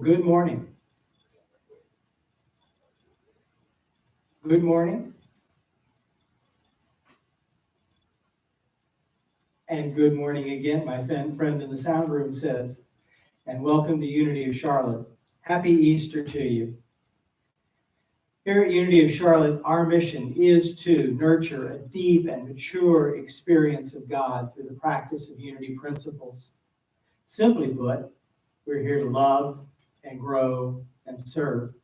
Good morning. Good morning. And good morning again, my friend in the sound room says. And welcome to Unity of Charlotte. Happy Easter to you. Here at Unity of Charlotte, our mission is to nurture a deep and mature experience of God through the practice of unity principles. Simply put, we're here to love and grow and serve.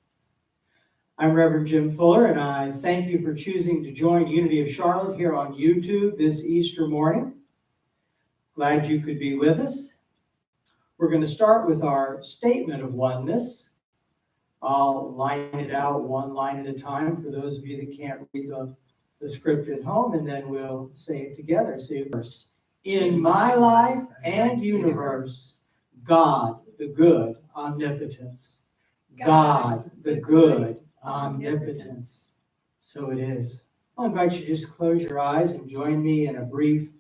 I'm Reverend Jim Fuller, and I thank you for choosing to join Unity of Charlotte here on YouTube this Easter morning. Glad you could be with us. We're going to start with our statement of oneness. I'll line it out one line at a time for those of you that can't read the script at home, and then we'll say it together. Say it first. In my life and universe, God, the good omnipotence. God, the good omnipotence. So it is. I'll invite you to just close your eyes and join me in a brief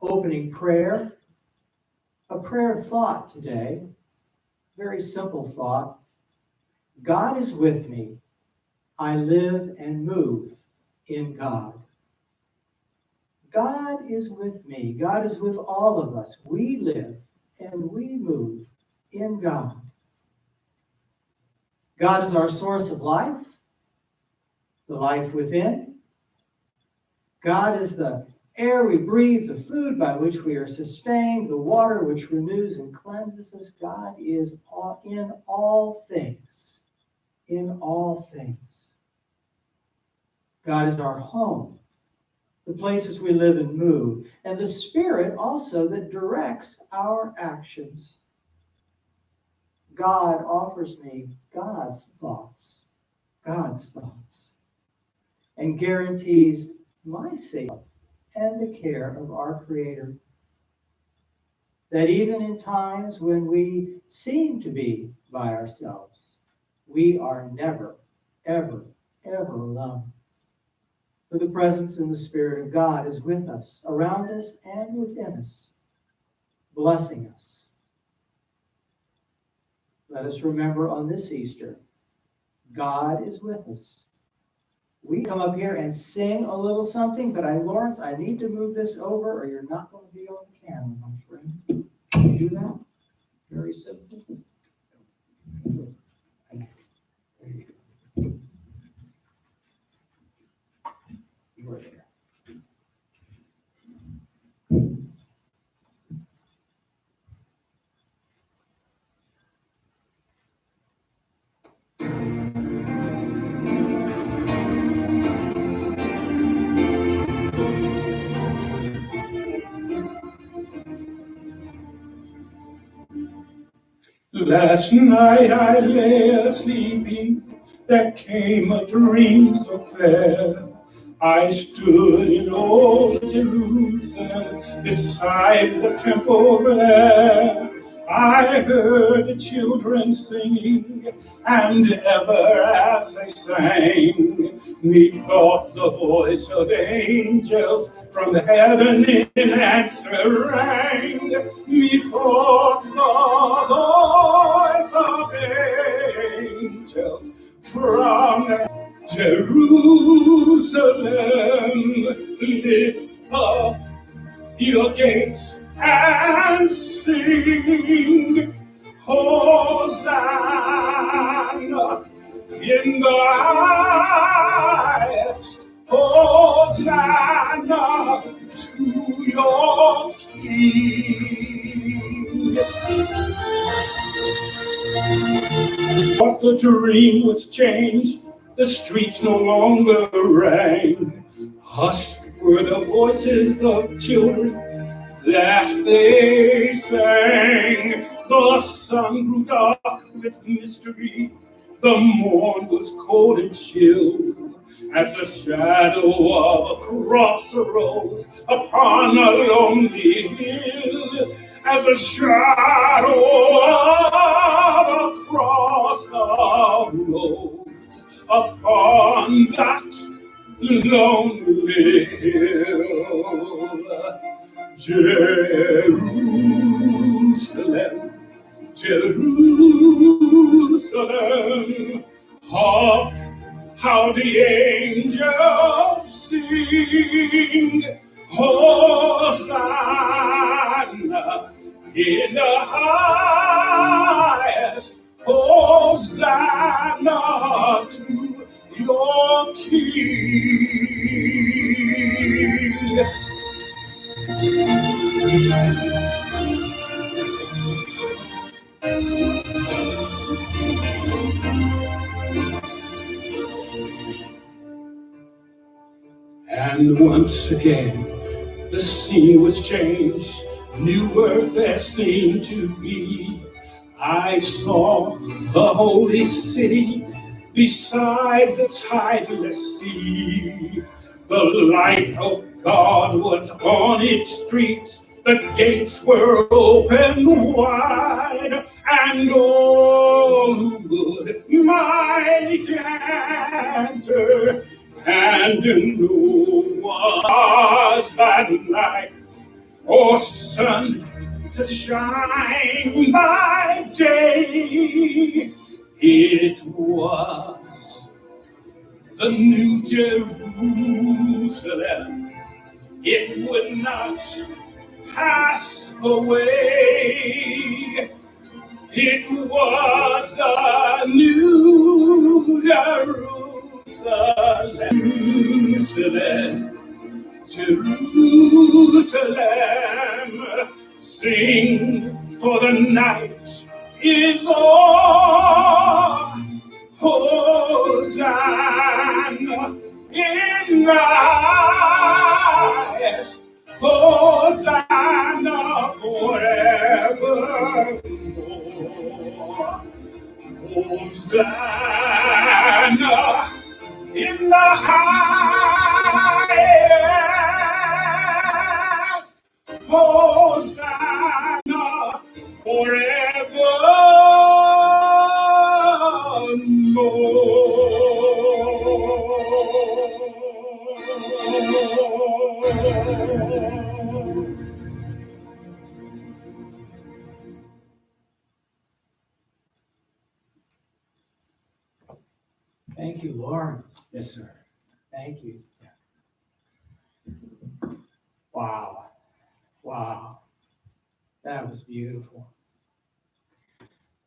opening prayer. A prayer of thought today. Very simple thought. God is with me. I live and move in God. God is with me. God is with all of us. We live and we move in God. God is our source of life, the life within. God is the air we breathe, the food by which we are sustained, the water which renews and cleanses us. God is in all things. In all things. God is our home, the places we live and move, and the Spirit also that directs our actions. God offers me God's thoughts, and guarantees my safety and the care of our Creator. That even in times when we seem to be by ourselves, we are never, ever, ever alone. For the presence and the Spirit of God is with us, around us, and within us, blessing us. Let us remember on this Easter, God is with us. We come up here and sing a little something, but Lawrence, I need to move this over or you're not going to be on the camera, my friend. Can you do that? Very simple. There you go. You are there. Last night I lay sleeping, there came a dream so fair. I stood in old Jerusalem, beside the temple there. I heard the children singing, and ever as they sang, methought the voice of angels from heaven in answer rang. Methought the voice of angels from Jerusalem, lift up your gates and sing, Hosanna in the highest, Hosanna to your King. But the dream was changed, the streets no longer rang. Hushed were the voices of children that they sang. The sun grew dark with mystery, the morn was cold and chill, as the shadow of a cross arose upon a lonely hill. As the shadow of a cross arose upon that lonely hill. Jerusalem, Jerusalem. Hark, how the angels sing, Hosanna in the highest, Hosanna to your King. And once again, the scene was changed. New earth there seemed to be. I saw the holy city beside the tideless sea. The light of God was on its streets. The gates were open wide, and all who would might enter. And no was that light or sun to shine by day. It was the new Jerusalem. It would not pass away. It was a new Jerusalem. Jerusalem, sing, for the night is o'er. Hosanna in the highest, Hosanna forevermore. Hosanna in the highest, Hosanna forevermore. Thank you, Lawrence. Yes, sir. Thank you. Wow. Wow. That was beautiful.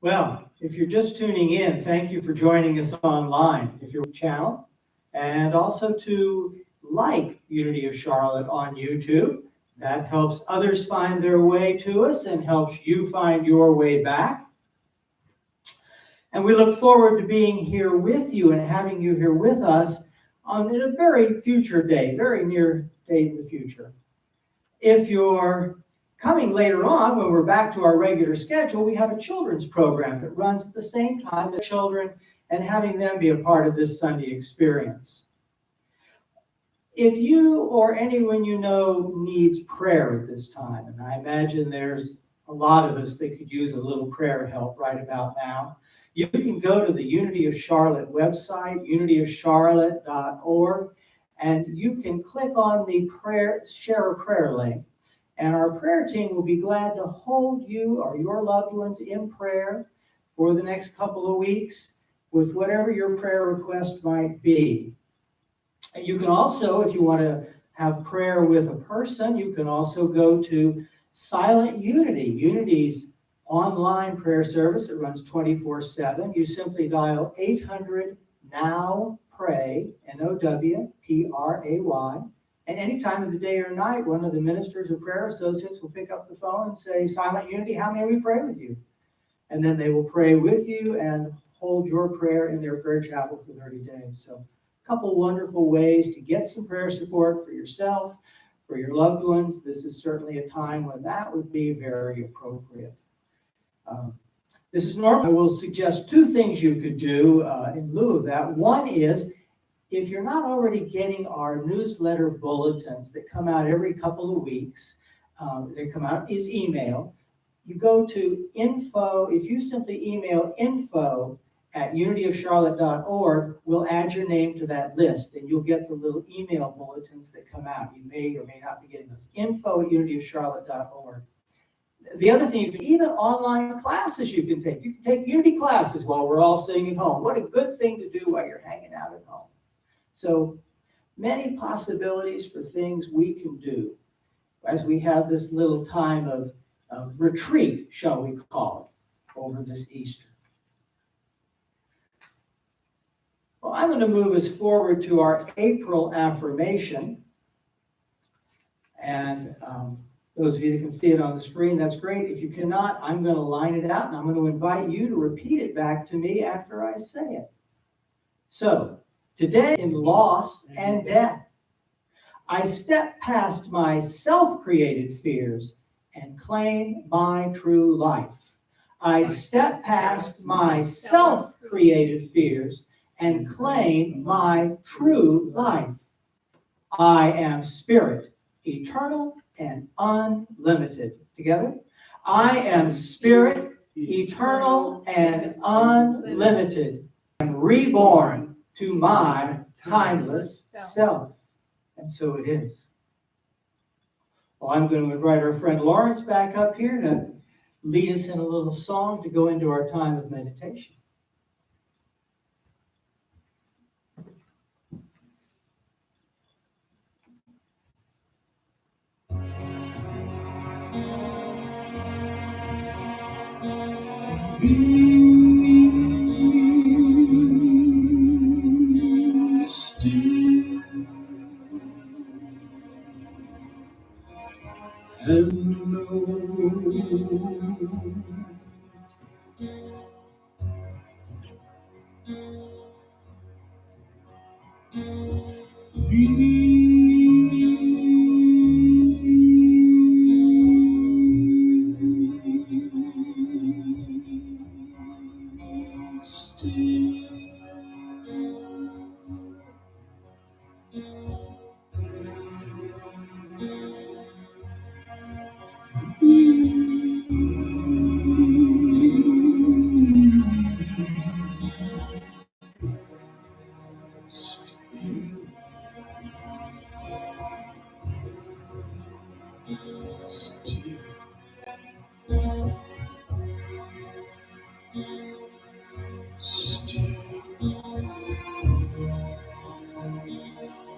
Well, if you're just tuning in, thank you for joining us online. If you're on the channel, and also to like Unity of Charlotte on YouTube. That helps others find their way to us and helps you find your way back. And we look forward to being here with you and having you here with us in a very future day, very near date in the future. If you're coming later on, when we're back to our regular schedule, we have a children's program that runs at the same time as children and having them be a part of this Sunday experience. If you or anyone you know needs prayer at this time, and I imagine there's a lot of us that could use a little prayer help right about now, you can go to the Unity of Charlotte website, unityofcharlotte.org, and you can click on the share a prayer link. And our prayer team will be glad to hold you or your loved ones in prayer for the next couple of weeks with whatever your prayer request might be. And you can also, if you want to have prayer with a person, you can also go to Silent Unity, Unity's online prayer service. It runs 24/7. You simply dial 800-NOW-PRAY, NOWPRAY. And any time of the day or night, one of the ministers or prayer associates will pick up the phone and say, Silent Unity, how may we pray with you? And then they will pray with you and hold your prayer in their prayer chapel for 30 days. So a couple wonderful ways to get some prayer support for yourself, for your loved ones. This is certainly a time when that would be very appropriate. This is normal. I will suggest two things you could do in lieu of that. One is, if you're not already getting our newsletter bulletins that come out every couple of weeks, they come out is email. You go to info, if you simply email info@unityofcharlotte.org, we'll add your name to that list and you'll get the little email bulletins that come out. You may or may not be getting those. info@unityofcharlotte.org. The other thing, even online classes you can take. You can take Unity classes while we're all sitting at home. What a good thing to do while you're hanging out at home. So many possibilities for things we can do as we have this little time of retreat, shall we call it, over this Easter. Well, I'm going to move us forward to our April affirmation. And those of you that can see it on the screen, that's great. If you cannot, I'm going to line it out, and I'm going to invite you to repeat it back to me after I say it. So, today in loss and death, I step past my self-created fears and claim my true life. I step past my self-created fears and claim my true life. I am spirit, eternal and unlimited. Together? I am spirit, eternal and unlimited, and reborn to my timeless self. And so it is. Well, I'm going to invite our friend Lawrence back up here to lead us in a little song to go into our time of meditation. Be still and know be still. Still.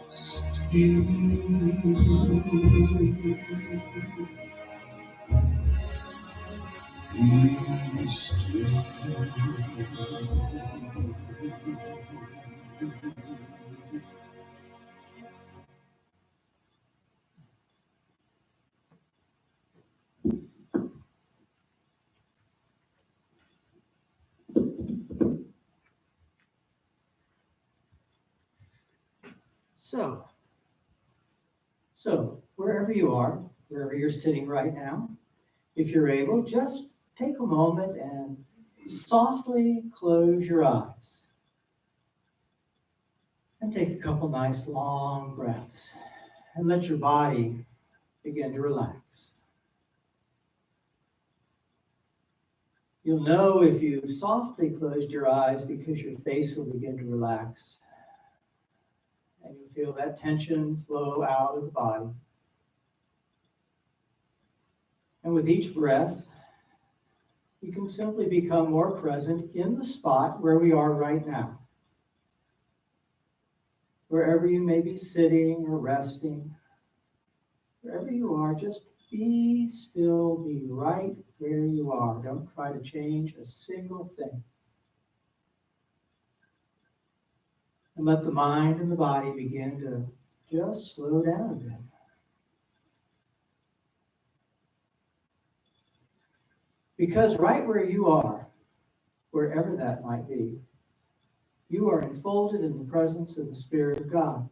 Still. Be still. So wherever you are, wherever you're sitting right now, if you're able, just take a moment and softly close your eyes. And take a couple nice long breaths and let your body begin to relax. You'll know if you've softly closed your eyes because your face will begin to relax. And you'll feel that tension flow out of the body. And with each breath, you can simply become more present in the spot where we are right now. Wherever you may be sitting or resting, wherever you are, just be still, be right where you are. Don't try to change a single thing. And let the mind and the body begin to just slow down a bit. Because right where you are, wherever that might be, you are enfolded in the presence of the Spirit of God.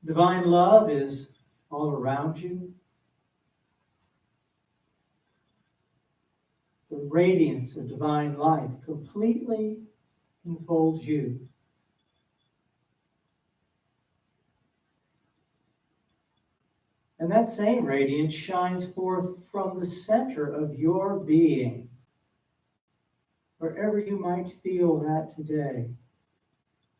Divine love is all around you. The radiance of divine life completely enfolds you. And that same radiance shines forth from the center of your being, wherever you might feel that today.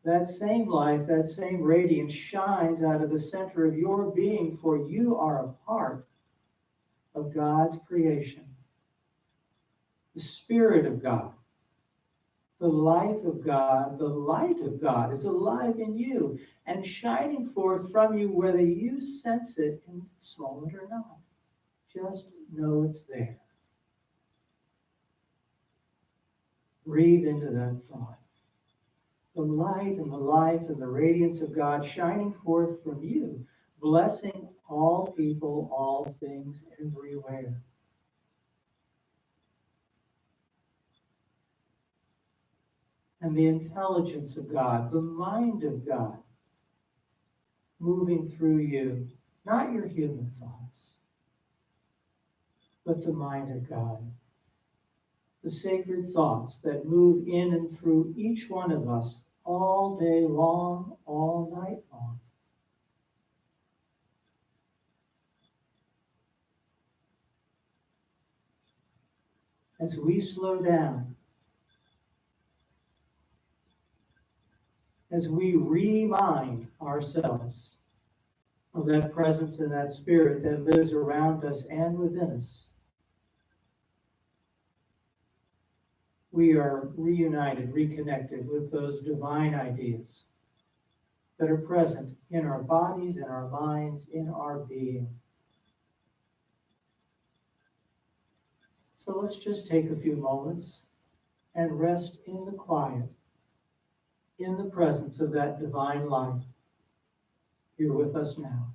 That same life, that same radiance shines out of the center of your being, for you are a part of God's creation. The Spirit of God, the life of God, the light of God is alive in you and shining forth from you, whether you sense it in this moment or not. Just know it's there. Breathe into that thought. The light and the life and the radiance of God shining forth from you, blessing all people, all things, everywhere. And the intelligence of God, the mind of God, moving through you, not your human thoughts, but the mind of God. The sacred thoughts that move in and through each one of us all day long, all night long. As we slow down, as we remind ourselves of that presence and that spirit that lives around us and within us, we are reunited, reconnected with those divine ideas that are present in our bodies, in our minds, in our being. So let's just take a few moments and rest in the quiet, in the presence of that divine life here with us now.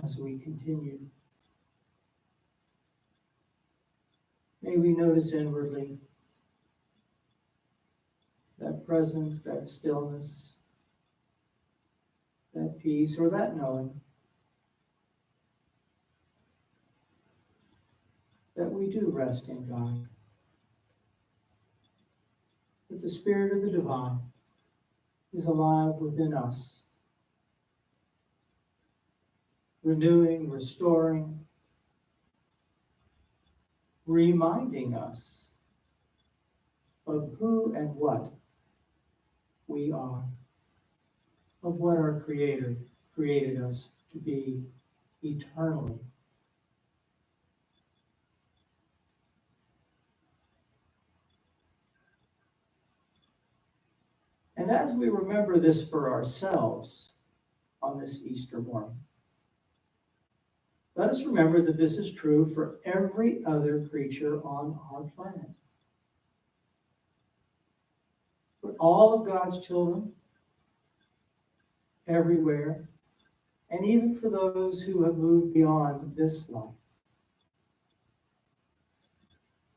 As we continue, may we notice inwardly that presence, that stillness, that peace, or that knowing that we do rest in God, that the Spirit of the Divine is alive within us, renewing, restoring, reminding us of who and what we are, of what our Creator created us to be eternally. And as we remember this for ourselves on this Easter morning, let us remember that this is true for every other creature on our planet. For all of God's children, everywhere, and even for those who have moved beyond this life.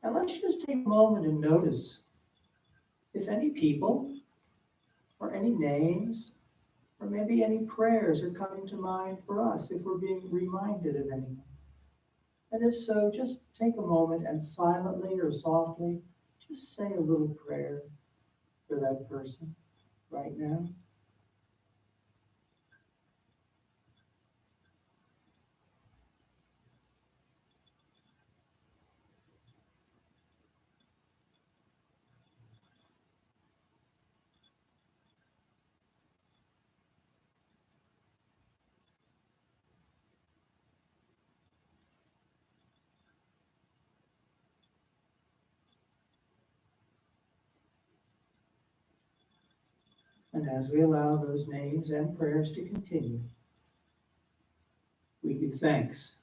And let's just take a moment and notice if any people or any names or maybe any prayers are coming to mind for us, if we're being reminded of anything. And if so, just take a moment and silently or softly just say a little prayer for that person right now. And as we allow those names and prayers to continue, we give thanks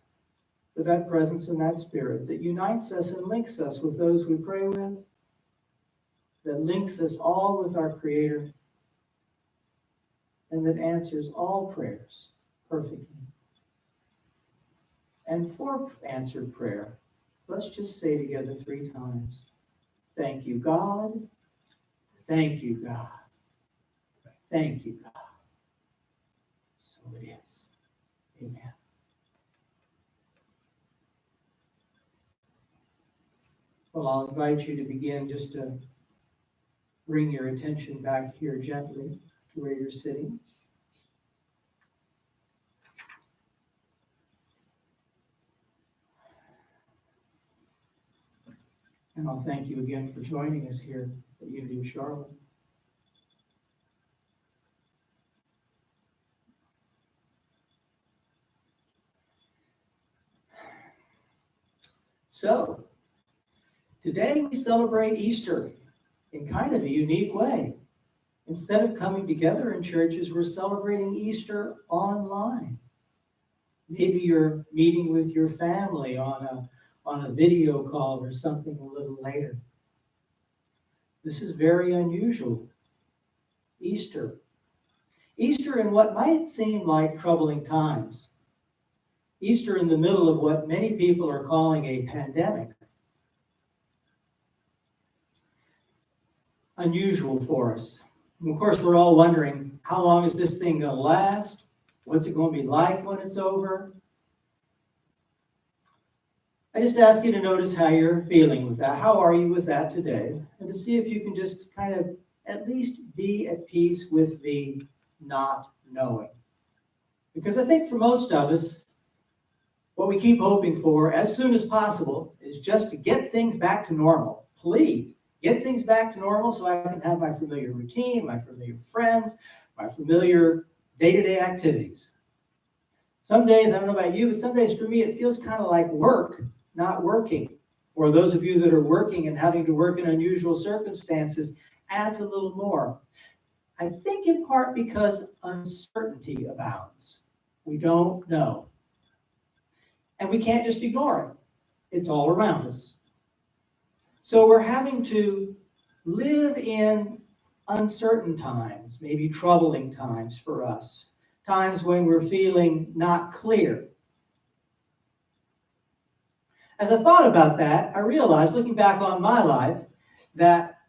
for that presence and that spirit that unites us and links us with those we pray with, that links us all with our Creator, and that answers all prayers perfectly. And for answered prayer, let's just say together 3 times, thank you, God. Thank you, God. Thank you, God. So it is. Amen. Well, I'll invite you to begin just to bring your attention back here gently to where you're sitting. And I'll thank you again for joining us here at Unity of Charlotte. So, today we celebrate Easter in kind of a unique way. Instead of coming together in churches, we're celebrating Easter online. Maybe you're meeting with your family on a video call or something a little later. This is very unusual. Easter in what might seem like troubling times. Easter in the middle of what many people are calling a pandemic. Unusual for us. And of course, we're all wondering, how long is this thing going to last? What's it going to be like when it's over? I just ask you to notice how you're feeling with that. How are you with that today? And to see if you can just kind of at least be at peace with the not knowing. Because I think for most of us, what we keep hoping for as soon as possible is just to get things back to normal. Please, get things back to normal so I can have my familiar routine, my familiar friends, my familiar day-to-day activities. Some days, I don't know about you, but some days for me it feels kind of like work, not working. Or those of you that are working and having to work in unusual circumstances adds a little more. I think in part because uncertainty abounds. We don't know. And we can't just ignore it. It's all around us. So we're having to live in uncertain times, maybe troubling times for us, times when we're feeling not clear. As I thought about that, I realized, looking back on my life, that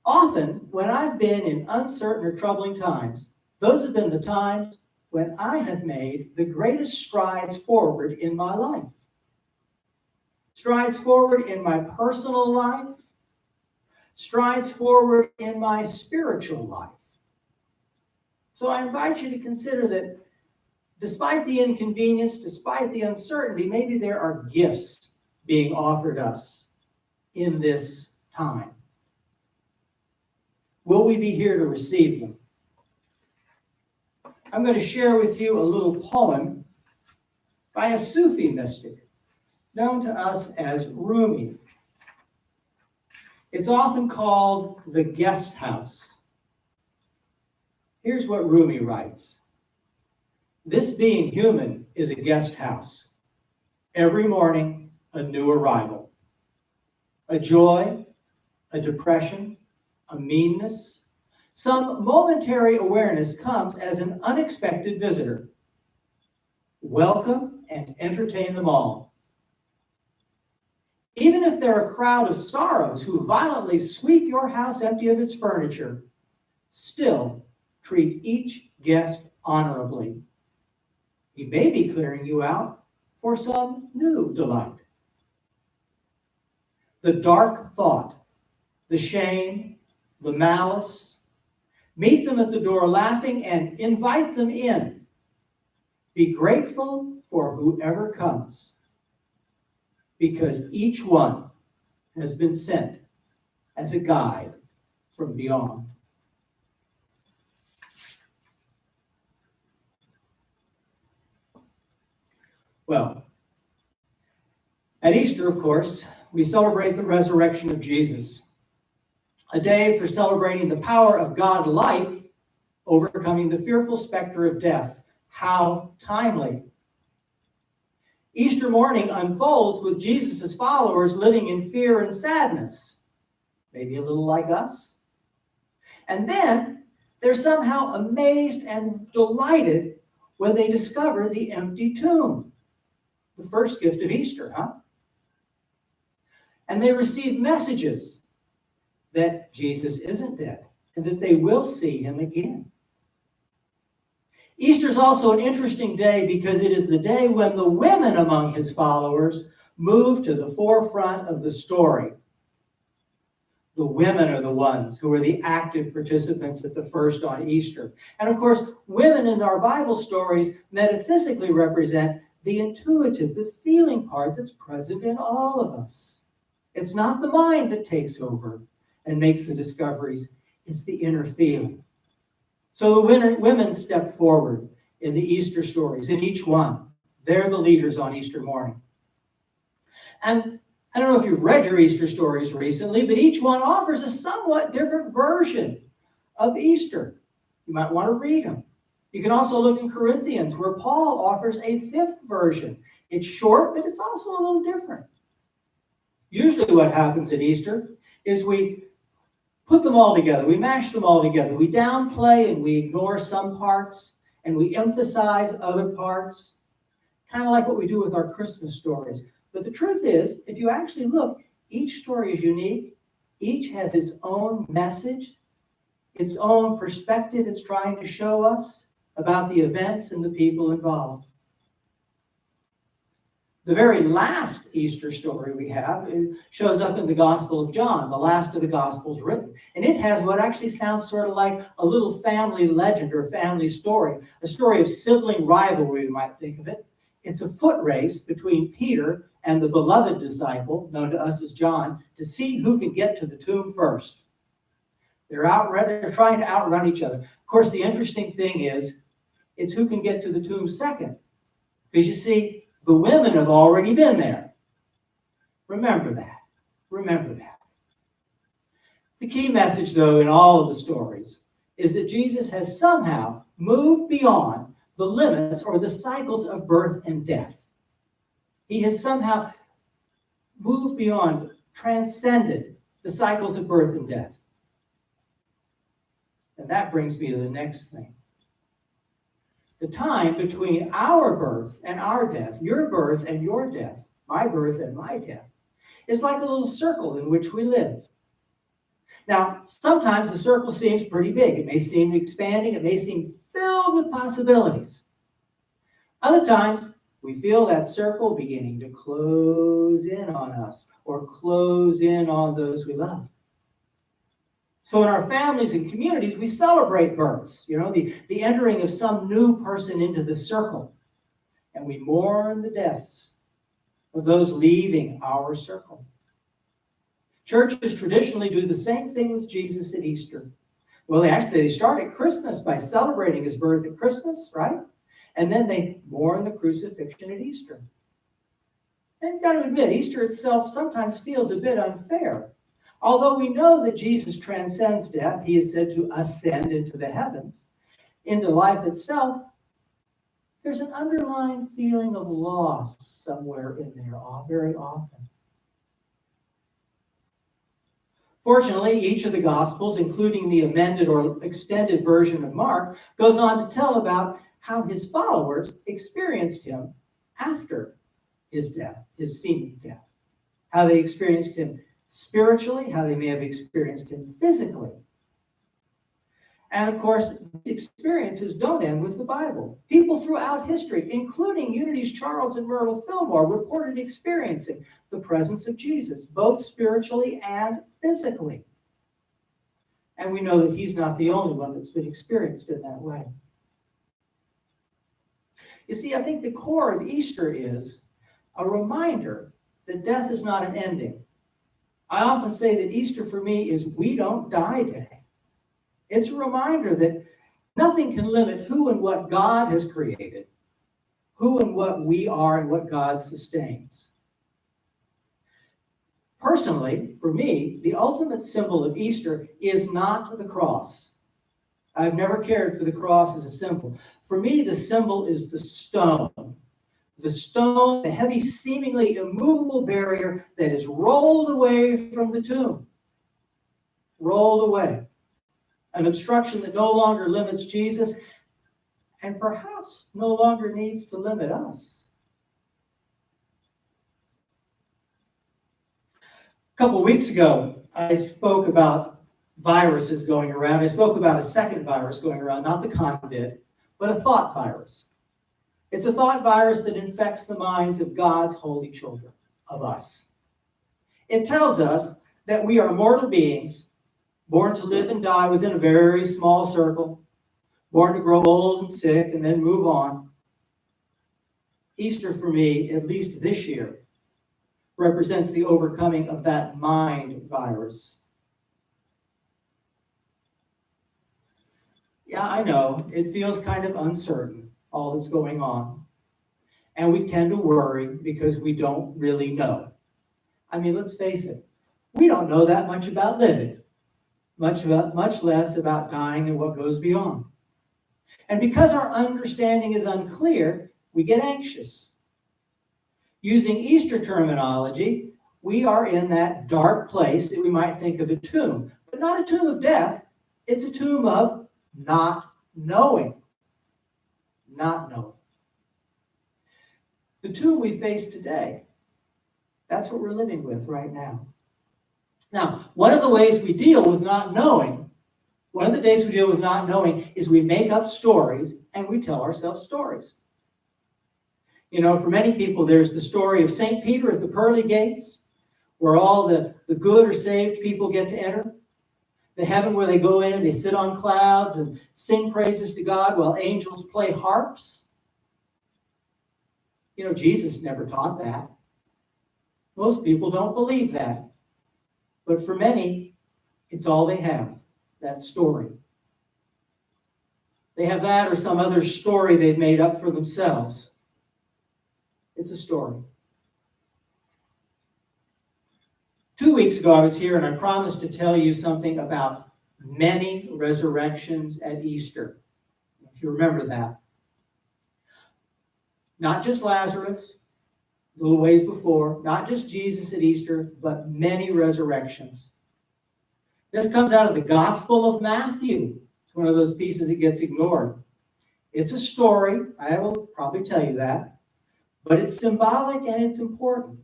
often when I've been in uncertain or troubling times, those have been the times when I have made the greatest strides forward in my life. Strides forward in my personal life, strides forward in my spiritual life. So I invite you to consider that despite the inconvenience, despite the uncertainty, maybe there are gifts being offered us in this time. Will we be here to receive them? I'm going to share with you a little poem by a Sufi mystic known to us as Rumi. It's often called the guest house. Here's what Rumi writes. This being human is a guest house. Every morning, a new arrival. A joy, a depression, a meanness. Some momentary awareness comes as an unexpected visitor. Welcome and entertain them all. Even if they're a crowd of sorrows who violently sweep your house empty of its furniture, still treat each guest honorably. He may be clearing you out for some new delight. The dark thought, the shame, the malice, meet them at the door laughing and invite them in. Be grateful for whoever comes, because each one has been sent as a guide from beyond. Well, at Easter, of course, we celebrate the resurrection of Jesus, a day for celebrating the power of God life, overcoming the fearful specter of death. How timely. Easter morning unfolds with Jesus' followers living in fear and sadness, maybe a little like us. And then they're somehow amazed and delighted when they discover the empty tomb, the first gift of Easter, huh? And they receive messages that Jesus isn't dead and that they will see him again. Easter is also an interesting day because it is the day when the women among his followers move to the forefront of the story. The women are the ones who are the active participants at the first on Easter. And of course, women in our Bible stories metaphysically represent the intuitive, the feeling part that's present in all of us. It's not the mind that takes over and makes the discoveries, it's the inner feeling. So the women step forward in the Easter stories, in each one. They're the leaders on Easter morning. And I don't know if you've read your Easter stories recently, but each one offers a somewhat different version of Easter. You might want to read them. You can also look in Corinthians, where Paul offers a fifth version. It's short, but it's also a little different. Usually what happens at Easter is we put them all together. We mash them all together. We downplay and we ignore some parts, and we emphasize other parts, kind of like what we do with our Christmas stories. But the truth is, if you actually look, each story is unique. Each has its own message, its own perspective it's trying to show us about the events and the people involved. The very last Easter story we have shows up in the Gospel of John, the last of the Gospels written. And it has what actually sounds sort of like a little family legend or family story, a story of sibling rivalry, you might think of it. It's a foot race between Peter and the beloved disciple, known to us as John, to see who can get to the tomb first. They're trying to outrun each other. Of course, the interesting thing is, it's who can get to the tomb second. Because you see, the women have already been there. Remember that. Remember that. The key message, though, in all of the stories is that Jesus has somehow moved beyond the limits or the cycles of birth and death. He has somehow moved beyond, transcended the cycles of birth and death. And that brings me to the next thing. The time between our birth and our death, your birth and your death, my birth and my death, is like a little circle in which we live. Now, sometimes the circle seems pretty big. It may seem expanding. It may seem filled with possibilities. Other times, we feel that circle beginning to close in on us or close in on those we love. So in our families and communities, we celebrate births, the entering of some new person into the circle. And we mourn the deaths of those leaving our circle. Churches traditionally do the same thing with Jesus at Easter. Well, they start at Christmas by celebrating his birth at Christmas, right? And then they mourn the crucifixion at Easter. And you've got to admit, Easter itself sometimes feels a bit unfair. Although we know that Jesus transcends death, he is said to ascend into the heavens, into life itself, there's an underlying feeling of loss somewhere in there very often. Fortunately, each of the Gospels, including the amended or extended version of Mark, goes on to tell about how his followers experienced him after his death, his seeming death, how they experienced him spiritually, how they may have experienced him physically. And of course, these experiences don't end with the Bible. People throughout history, including Unity's Charles and Myrtle Fillmore, reported experiencing the presence of Jesus, both spiritually and physically. And we know that he's not the only one that's been experienced in that way. You see, I think the core of Easter is a reminder that death is not an ending. I often say that Easter for me is we don't die day. It's a reminder that nothing can limit who and what God has created, who and what we are and what God sustains. Personally, for me, the ultimate symbol of Easter is not the cross. I've never cared for the cross as a symbol. For me, the symbol is the the stone, the heavy, seemingly immovable barrier that is rolled away from the tomb. Rolled away. An obstruction that no longer limits Jesus and perhaps no longer needs to limit us. A couple weeks ago, I spoke about viruses going around. I spoke about a second virus going around, not the COVID, but a thought virus. It's a thought virus that infects the minds of God's holy children, of us. It tells us that we are mortal beings, born to live and die within a very small circle, born to grow old and sick and then move on. Easter for me, at least this year, represents the overcoming of that mind virus. Yeah, I know, it feels kind of uncertain, all that's going on. And we tend to worry because we don't really know. I mean, let's face it, we don't know that much about living, much less about dying and what goes beyond. And because our understanding is unclear, we get anxious. Using Easter terminology, we are in that dark place that we might think of a tomb, but not a tomb of death. It's a tomb of not knowing. Not knowing. The tomb we face today, that's what we're living with right now. Now, one of the ways we deal with not knowing, one of the days we deal with not knowing is we make up stories and we tell ourselves stories. You know, for many people, there's the story of St. Peter at the pearly gates, where all the good or saved people get to enter. The heaven where they go in and they sit on clouds and sing praises to God while angels play harps. You know, Jesus never taught that. Most people don't believe that. But for many, it's all they have, that story. They have that or some other story they've made up for themselves. It's a story. 2 weeks ago, I was here and I promised to tell you something about many resurrections at Easter. If you remember that. Not just Lazarus, a little ways before, not just Jesus at Easter, but many resurrections. This comes out of the Gospel of Matthew. It's one of those pieces that gets ignored. It's a story, I will probably tell you that, but it's symbolic and it's important.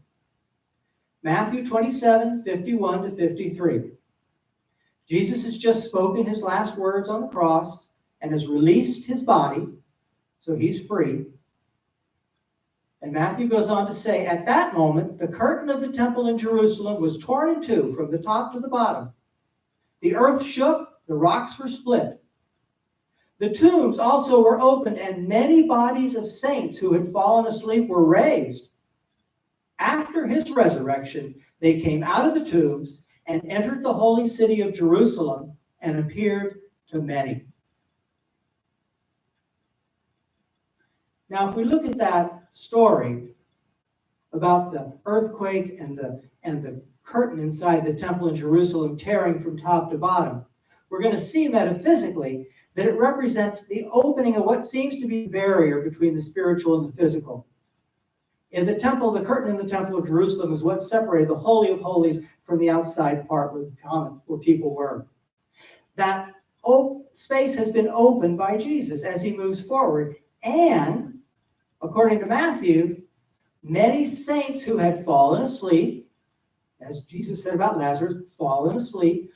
Matthew 27, 51 to 53. Jesus has just spoken his last words on the cross and has released his body, so he's free. And Matthew goes on to say, at that moment, the curtain of the temple in Jerusalem was torn in two from the top to the bottom. The earth shook, the rocks were split. The tombs also were opened, and many bodies of saints who had fallen asleep were raised. After his resurrection, they came out of the tombs and entered the holy city of Jerusalem and appeared to many. Now, if we look at that story about the earthquake and the curtain inside the temple in Jerusalem tearing from top to bottom, we're going to see metaphysically that it represents the opening of what seems to be a barrier between the spiritual and the physical. In the temple, the curtain in the temple of Jerusalem is what separated the Holy of Holies from the outside part where people were. That space has been opened by Jesus as he moves forward. And, according to Matthew, many saints who had fallen asleep, as Jesus said about Lazarus, fallen asleep,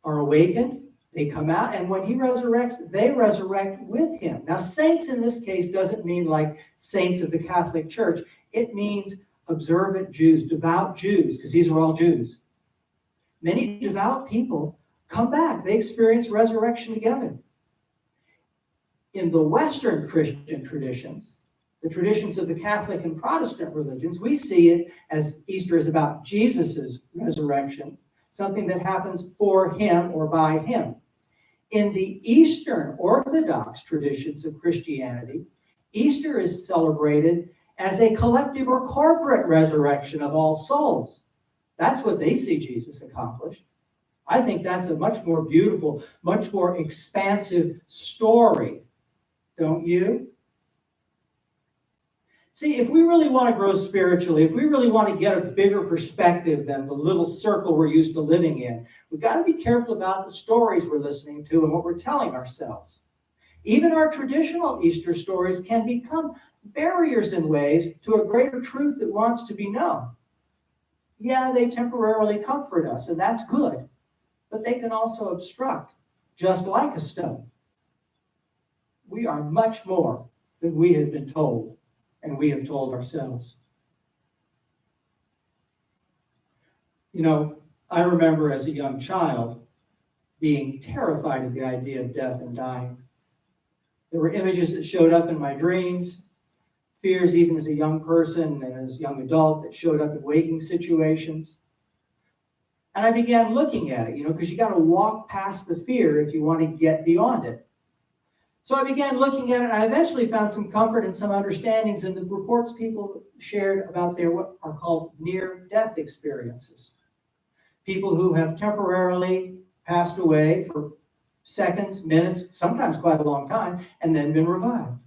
are awakened. They come out, and when he resurrects, they resurrect with him. Now, saints in this case doesn't mean like saints of the Catholic Church. It means observant Jews, devout Jews, because these are all Jews. Many devout people come back. They experience resurrection together. In the Western Christian traditions, the traditions of the Catholic and Protestant religions, we see it as Easter is about Jesus's resurrection, something that happens for him or by him. In the Eastern Orthodox traditions of Christianity, Easter is celebrated as a collective or corporate resurrection of all souls. That's what they see Jesus accomplish. I think that's a much more beautiful, much more expansive story, don't you? See, if we really want to grow spiritually, if we really want to get a bigger perspective than the little circle we're used to living in, we've got to be careful about the stories we're listening to and what we're telling ourselves. Even our traditional Easter stories can become barriers in ways to a greater truth that wants to be known. Yeah, they temporarily comfort us, and that's good, but they can also obstruct, just like a stone. We are much more than we have been told, and we have told ourselves. You know, I remember as a young child being terrified of the idea of death and dying. There were images that showed up in my dreams, fears even as a young person and as a young adult that showed up in waking situations. And I began looking at it, because you got to walk past the fear if you want to get beyond it. So I began looking at it, and I eventually found some comfort and some understandings in the reports people shared about their what are called near-death experiences. People who have temporarily passed away for seconds, minutes, sometimes quite a long time, and then been revived.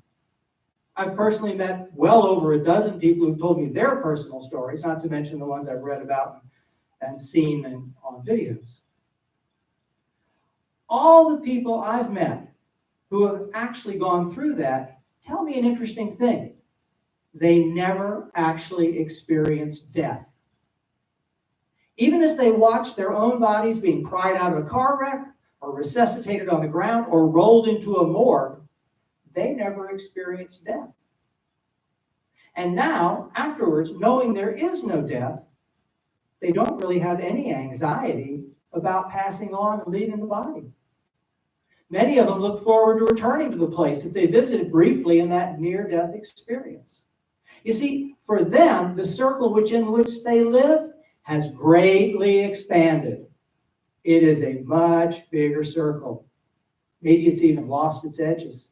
I've personally met well over a dozen people who've told me their personal stories, not to mention the ones I've read about and seen on videos. All the people I've met who have actually gone through that tell me an interesting thing. They never actually experienced death. Even as they watched their own bodies being pried out of a car wreck or resuscitated on the ground or rolled into a morgue, they never experienced death. And now, afterwards, knowing there is no death, they don't really have any anxiety about passing on and leaving the body. Many of them look forward to returning to the place if they visited briefly in that near-death experience. You see, for them, the circle in which they live has greatly expanded. It is a much bigger circle. Maybe it's even lost its edges.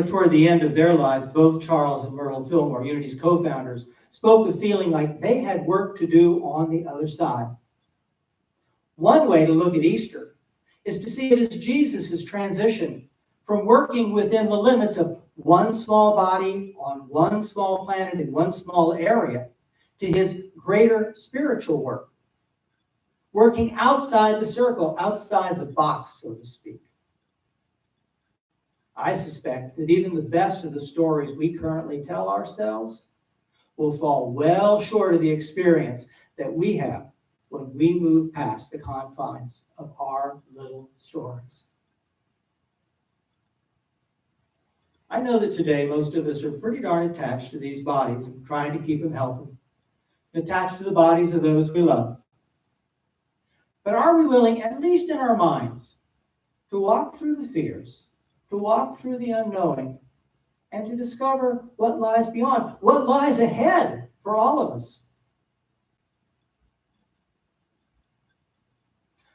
Toward the end of their lives, both Charles and Myrtle Fillmore, Unity's co-founders, spoke of feeling like they had work to do on the other side. One way to look at Easter is to see it as Jesus' transition from working within the limits of one small body on one small planet in one small area to his greater spiritual work, working outside the circle, outside the box, so to speak. I suspect that even the best of the stories we currently tell ourselves will fall well short of the experience that we have when we move past the confines of our little stories. I know that today most of us are pretty darn attached to these bodies and trying to keep them healthy, attached to the bodies of those we love. But are we willing, at least in our minds, to walk through the fears, to walk through the unknowing, and to discover what lies beyond, what lies ahead for all of us?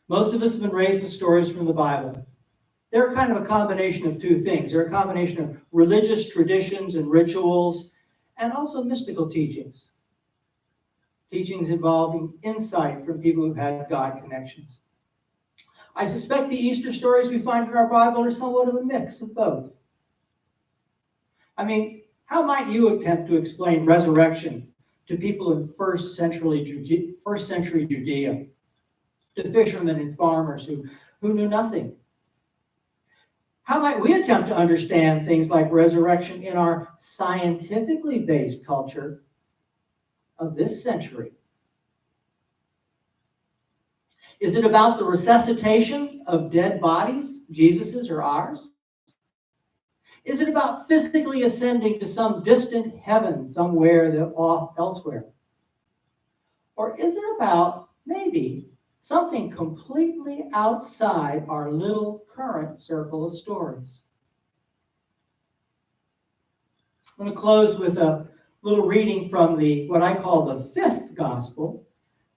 Most of us have been raised with stories from the Bible. They're kind of a combination of two things. They're a combination of religious traditions and rituals, and also mystical teachings. Teachings involving insight from people who've had God connections. I suspect the Easter stories we find in our Bible are somewhat of a mix of both. I mean, how might you attempt to explain resurrection to people in first century Judea, to fishermen and farmers who knew nothing? How might we attempt to understand things like resurrection in our scientifically based culture of this century? Is it about the resuscitation of dead bodies, Jesus's or ours? Is it about physically ascending to some distant heaven somewhere off elsewhere? Or is it about maybe something completely outside our little current circle of stories? I'm going to close with a little reading from what I call the fifth gospel,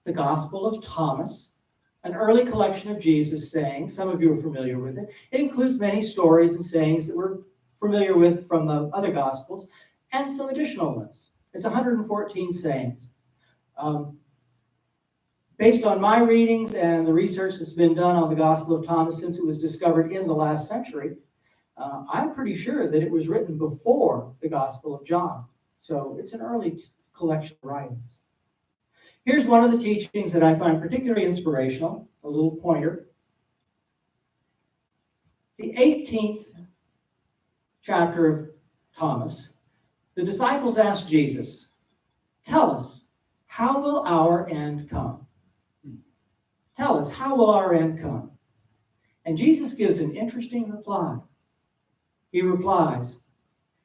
the Gospel of Thomas, an early collection of Jesus' sayings. Some of you are familiar with it. It includes many stories and sayings that we're familiar with from the other Gospels, and some additional ones. It's 114 sayings. Based on my readings and the research that's been done on the Gospel of Thomas since it was discovered in the last century, I'm pretty sure that it was written before the Gospel of John. So it's an early collection of writings. Here's one of the teachings that I find particularly inspirational, a little pointer. The 18th chapter of Thomas, the disciples asked Jesus, "Tell us, how will our end come?" Tell us, how will our end come? And Jesus gives an interesting reply. He replies,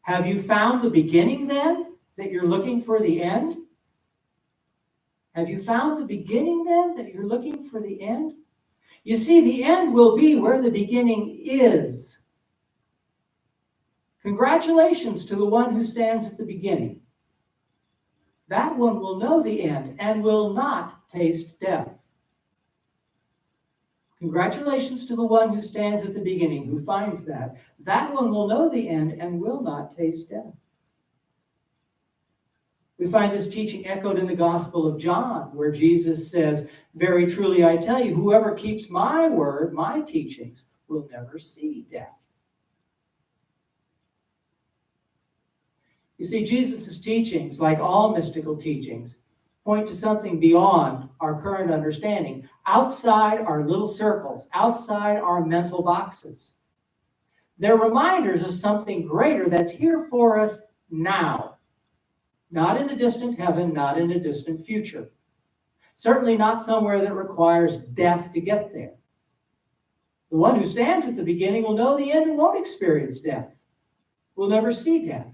"Have you found the beginning then, that you're looking for the end? Have you found the beginning then, that you're looking for the end? You see, the end will be where the beginning is. Congratulations to the one who stands at the beginning. That one will know the end and will not taste death. Congratulations to the one who stands at the beginning, who finds that. That one will know the end and will not taste death." We find this teaching echoed in the Gospel of John, where Jesus says, "Very truly I tell you, whoever keeps my word, my teachings, will never see death." You see, Jesus' teachings, like all mystical teachings, point to something beyond our current understanding, outside our little circles, outside our mental boxes. They're reminders of something greater that's here for us now. Not in a distant heaven, not in a distant future. Certainly not somewhere that requires death to get there. The one who stands at the beginning will know the end and won't experience death. Will never see death.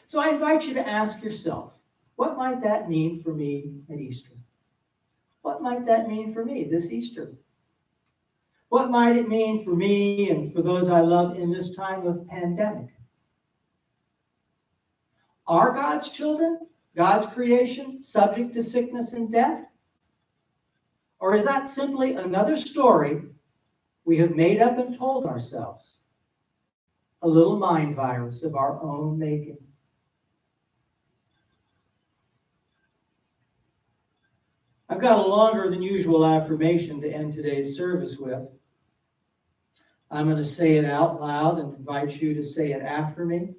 So I invite you to ask yourself, what might that mean for me at Easter? What might that mean for me this Easter? What might it mean for me and for those I love in this time of pandemic? Are God's children, God's creations, subject to sickness and death? Or is that simply another story we have made up and told ourselves? A little mind virus of our own making. I've got a longer than usual affirmation to end today's service with. I'm going to say it out loud and invite you to say it after me.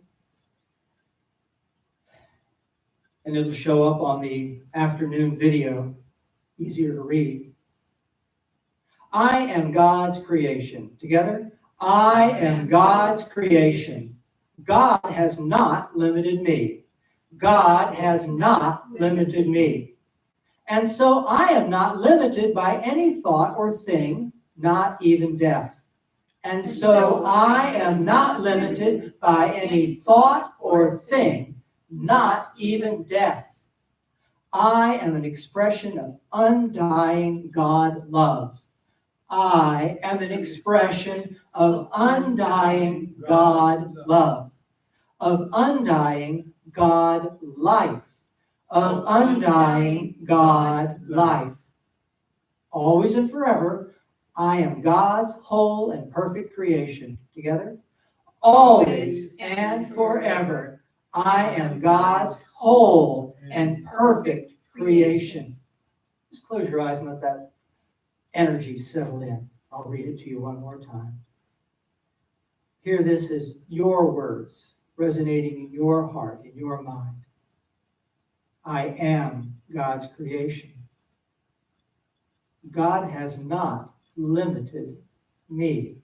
And it'll show up on the afternoon video, easier to read. I am God's creation. Together, I am God's creation. God has not limited me. God has not limited me. And so I am not limited by any thought or thing, not even death. And so I am not limited by any thought or thing, not even death. I am an expression of undying God love. I am an expression of undying God love, of undying God life, of undying God life. Always and forever, I am God's whole and perfect creation. Together? Always and forever, I am God's whole and perfect creation. Just close your eyes and let that energy settle in. I'll read it to you one more time. Hear this as your words resonating in your heart, in your mind. I am God's creation. God has not limited me.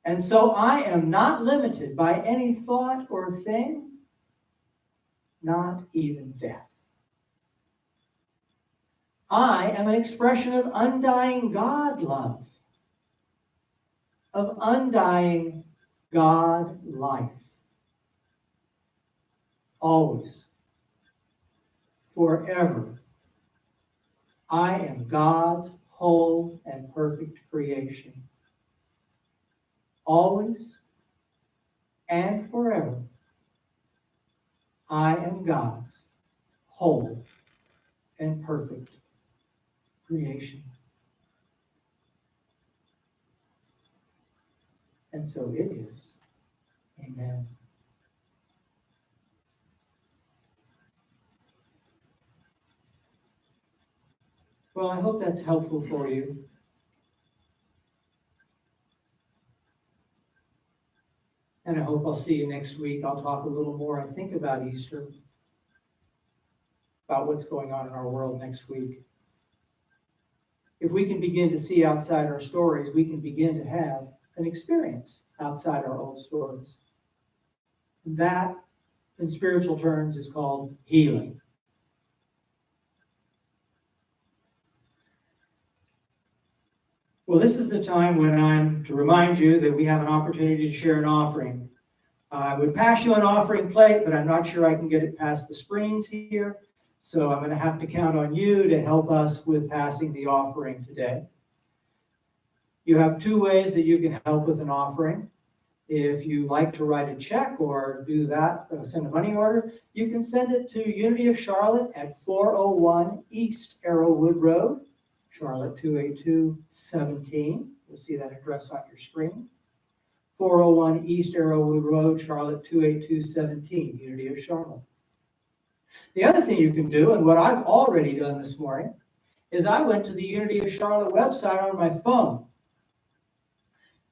And so I am not limited by any thought or thing, not even death. I am an expression of undying God love, of undying God life. Always, forever, I am God's whole and perfect creation. Always and forever, I am God's whole and perfect creation. And so it is. Amen. Well, I hope that's helpful for you. And I hope I'll see you next week. I'll talk a little more, I think, about Easter, about what's going on in our world next week. If we can begin to see outside our stories, we can begin to have an experience outside our own stories. That, in spiritual terms, is called healing. Well, this is the time when I'm to remind you that we have an opportunity to share an offering. I would pass you an offering plate, but I'm not sure I can get it past the screens here. So I'm going to have to count on you to help us with passing the offering today. You have two ways that you can help with an offering. If you like to write a check or do that, send a money order, you can send it to Unity of Charlotte at 401 East Arrowwood Road, Charlotte 28217. You'll see that address on your screen. 401 East Arrowwood Road, Charlotte 28217, Unity of Charlotte. The other thing you can do, and what I've already done this morning, is I went to the Unity of Charlotte website on my phone.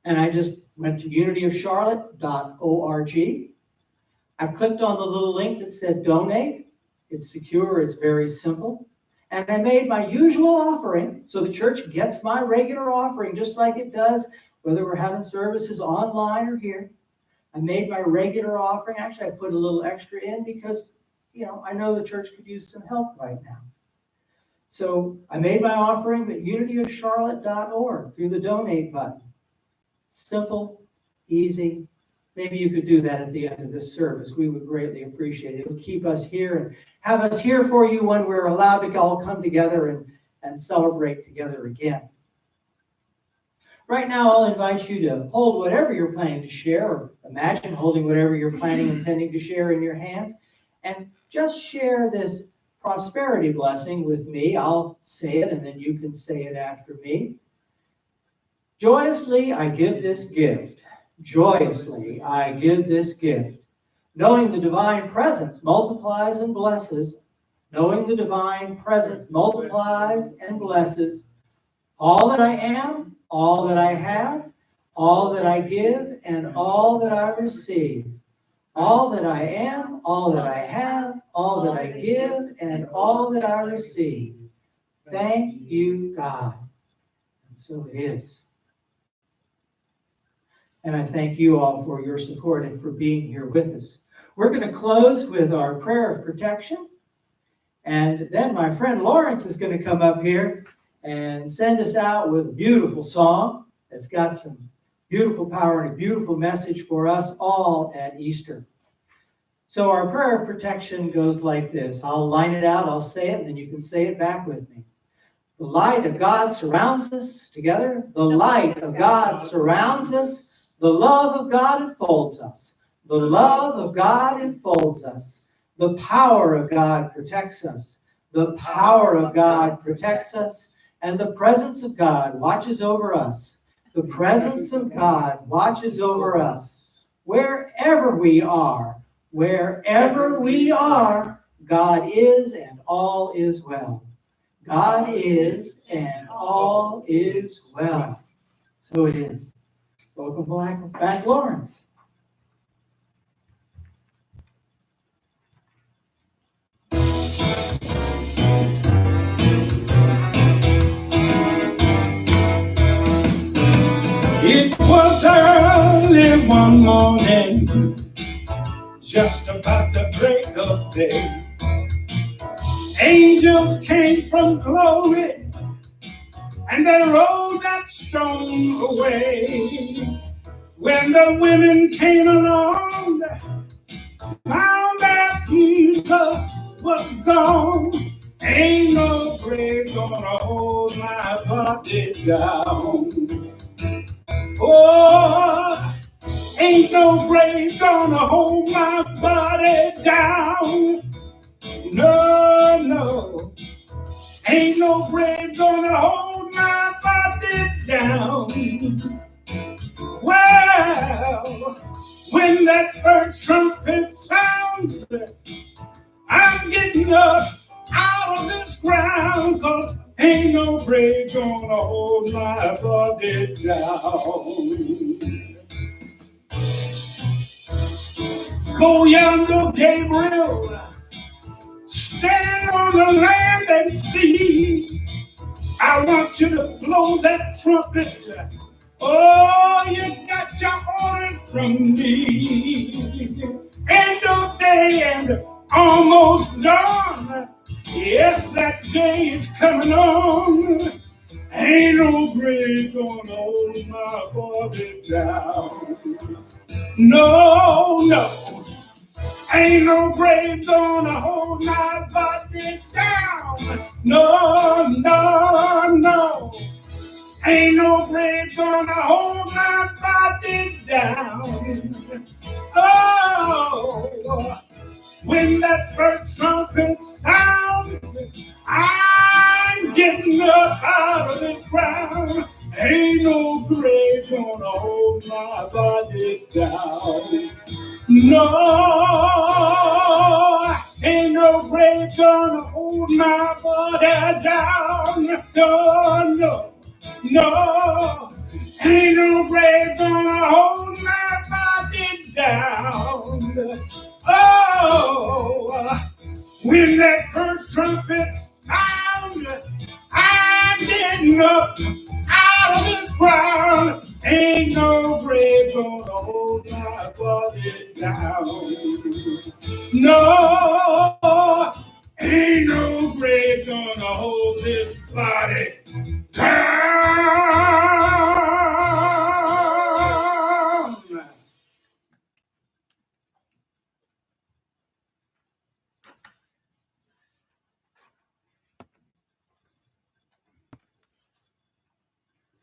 And I just went to unityofcharlotte.org. I clicked on the little link that said donate. It's secure, it's very simple. And I made my usual offering, so the church gets my regular offering just like it does, whether we're having services online or here. I made my regular offering. Actually, I put a little extra in because, I know the church could use some help right now. So I made my offering at unityofcharlotte.org through the donate button. Simple, easy. Maybe you could do that at the end of this service. We would greatly appreciate it. It would keep us here and have us here for you when we're allowed to all come together and celebrate together again. Right now, I'll invite you to hold whatever you're planning to share, or imagine holding whatever you're intending to share in your hands, and just share this prosperity blessing with me. I'll say it, and then you can say it after me. Joyously, I give this gift. Joyously, I give this gift. Knowing the divine presence multiplies and blesses. Knowing the divine presence multiplies and blesses all that I am, all that I have, all that I give, and all that I receive. All that I am, all that I have, all that I give, and all that I receive. Thank you, God. And so it is. And I thank you all for your support and for being here with us. We're going to close with our prayer of protection. And then my friend Lawrence is going to come up here and send us out with a beautiful song that's got some beautiful power and a beautiful message for us all at Easter. So our prayer of protection goes like this. I'll line it out, I'll say it, and then you can say it back with me. The light of God surrounds us together. The light of God surrounds us. The love of God enfolds us. The love of God enfolds us. The power of God protects us. The power of God protects us. And the presence of God watches over us. The presence of God watches over us. Wherever we are, God is and all is well. God is and all is well. So it is. Welcome back, Lawrence. It was early one morning, just about the break of day. Angels came from glory, and they rolled that stone away. When the women came along, found that Jesus was gone. Ain't no grave gonna hold my body down. Oh, ain't no grave gonna hold my body down. No, no. Ain't no grave gonna hold my body down. Well, when that first trumpet sounds, I'm getting up out of this ground, 'cause ain't no grave gonna hold my body down. Go yonder, Gabriel, stand on the land and see. I want you to blow that trumpet. Oh, you got your orders from me. End of day and almost done. Yes, that day is coming on. Ain't no grave gonna hold my body down. No, no. Ain't no grave gonna hold my body down. No, no, no. Ain't no grave gonna hold my body down. Oh, when that first trumpet sounds, I'm getting up out of this ground. Ain't no grave gonna hold my body down. No, ain't no grave gonna hold my body down. No, no, no, ain't no grave gonna hold my body down. Oh, when that first trumpet sounds, I'm getting up out of this ground. Ain't no grave gonna hold my body down. No, ain't no grave gonna hold this body